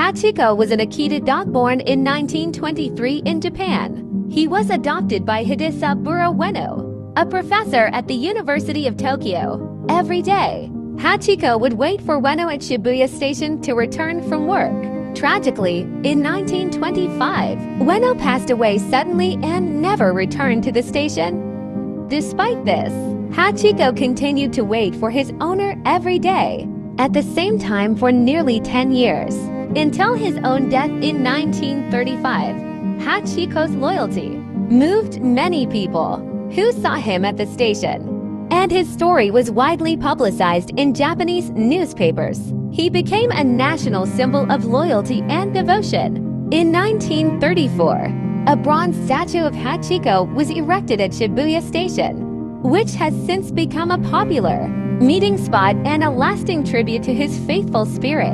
Hachiko was an Akita dog born in 1923 in Japan. He was adopted by Hidesaburo Ueno, a professor at the University of Tokyo. Every day, Hachiko would wait for Ueno at Shibuya Station to return from work. Tragically, in 1925, Ueno passed away suddenly and never returned to the station. Despite this, Hachiko continued to wait for his owner every day, at the same time for nearly 10 years, until his own death in 1935. Hachiko's loyalty moved many people who saw him at the station, and his story was widely publicized in Japanese newspapers. He became a national symbol of loyalty and devotion. In 1934, a bronze statue of Hachiko was erected at Shibuya Station, which has since become a popular meeting spot and a lasting tribute to his faithful spirit.